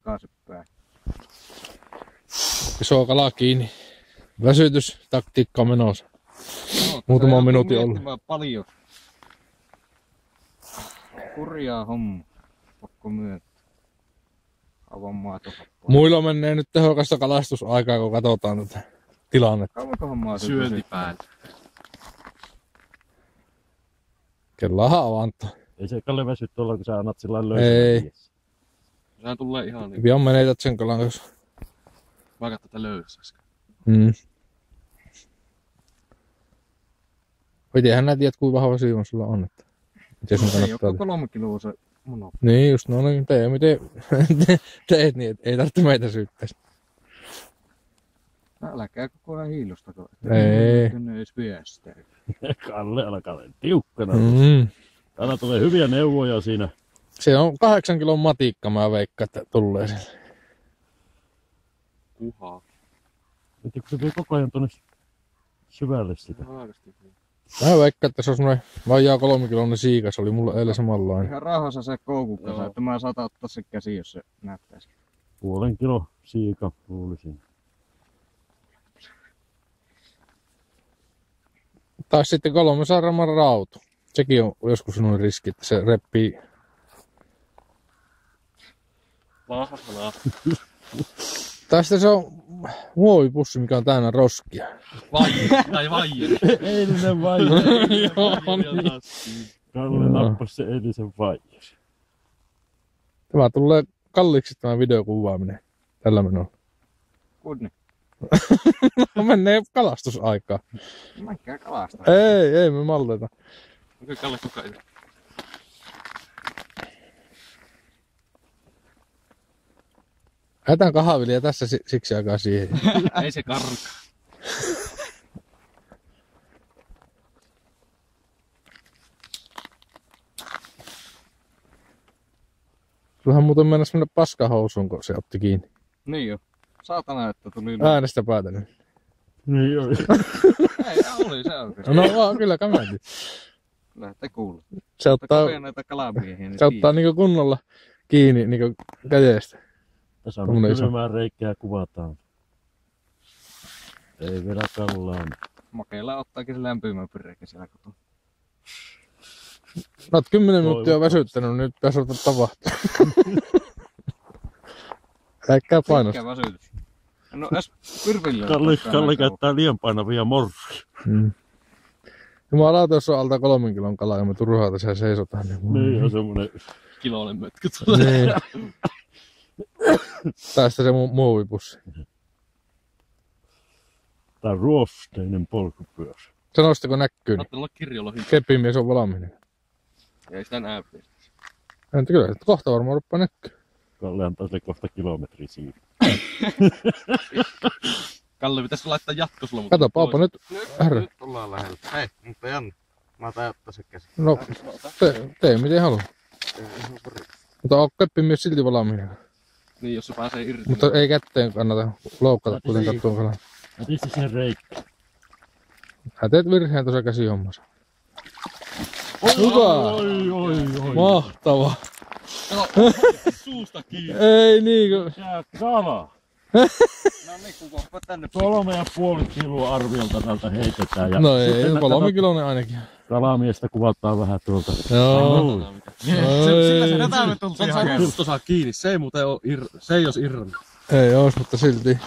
takaisinpäin. Iso kala kiinni. Väsytystaktiikka menossa. No, Muutaman minuutin ollut. Paljon. Kurjaa homma. Pakko myöntää. Aivan maatohappoa. Muilla menee nyt tehokasta kalastusaikaa, kun katsotaan tätä tilannetta. Kauankohan maata Syönti päällä. Kellahan avanto. Ei se Kalle väsy tuolla, kun sä annat sillä löysää. Ei. Sehän tulee ihan niin. Pian menetät sen kalan kanssa. Vaikka tätä löysäs äsken. Itsehän nää tiedät, kuinka vahva siivom sulla on. Että miten sun Ei kannattaa. ole 3 kiloa se mono. Niin just, no niin, tee miten teet niin, että ei tarvitse meitä syyttää. No, älkää koko ajan hiilustako. Ei. Ne edes vie sitä. Kalle alkaa olla tiukkana. Täällä tulee hyviä neuvoja siinä. Se on 8 kilon matikka, mä veikkaan, että tulee sille. Kuhaa. Mutta kun se vie koko ajan tuonne syvälle sitä. Aidosti. Mä veikkaan, että se on semmonen vajaa 3 kiloinen siikas, se oli mulla eilen samanlainen. Ihan rauhassa se koukukka, Joo. että mä saatan ottaa se käsi, jos se näyttäisi. 0,5 kilo siika luulisin. Tai sitten 300 gramman rautu. Sekin on joskus noin riski, että se reppii. Vahvana. Tai sitten se on muovipussi, mikä on täynnä roskia. Vaijeri. Eilinen vaihe. Kalle nappasi se eilisen vaihe. Tämä tulee kalliiksi tämä videokuvaaminen tällä menolla. Kunni. No menee kalastusaikaa. Mä enkä kalasta. Ei me malleita. Onko Kalle koko ajan? Jätän kahvilia tässä siksi aikaa siihen. Ei se karkaa. Sullahan muuten mennäs mennä paskahousuun, kun se otti kiinni. Niin jo. Saatana, että tuli... Äänestä päätänyt. Niin joo. Ei, oli se oikein. No vaan, kyllä kämätin. Kyllä te kuulet. Se ottaa, Mutta näitä kalamiehiä, niin se ottaa niinku kunnolla kiinni niinku kädestä. Tässä on Tommonen iso. kylmää reikää kuvataan. Ei vedä kallaan. Makeilla ottaakin se lämpimän pyrekä siellä kotona. No oot 10 minuuttia väsyttänyt, nyt pitäisi ruveta tapahtua. Äkkää painosta. Mikä väsytys? No edes pyrvillä. Kalle käyttää liian painavia morsuja. Jumalauta, jos on alta 3 kilon kalaa ja me turhaa tässä seisotaan. Niin on semmonen. Kiloinen mötky tulee. Niin. Tai sitten se muovipussi. Tää on ruosteinen polkupyörä. Sanoisitko näkyy? Niin Saattaa olla kirjolohi. keppimies on valmiina. Ei sitä näy. Entä kyllä, että kohta varmaan ruppaa näkyy. Kalle antaa sille kohta kilometri siitä. Kalle pitäisi laittaa jatkosulla. Mutta Kato, nyt. Herra. Nyt ollaan lähellä. Hei, mutta Janne. Mä otan ottaa se käsi. No, tee miten haluaa. Mutta on keppimies silti valmiina. Niin, jos se pääsee irti. Mutta ei kätteen kannata loukata kuitenkaan tuon kalan. Mä tistin sen reikkä. Sä teet virheen tuossa käsihommassa. Hyvä! Oi. Mahtava! Suusta kiinni. Ei niinkö. Tää kala. No niin, kukohpa tänne. 3,5 kiloa arviolta tältä heitetään. Ja No ei, sitten 3 kiloinen ainakin. kalamiestä kuvataan vähän tuolta. Joo. Sillä se Ei, tätä me Se tultiin on hakemaan. saa kiinni. Se ei muuten ole se ei ois irronnut. ei ois, mutta silti.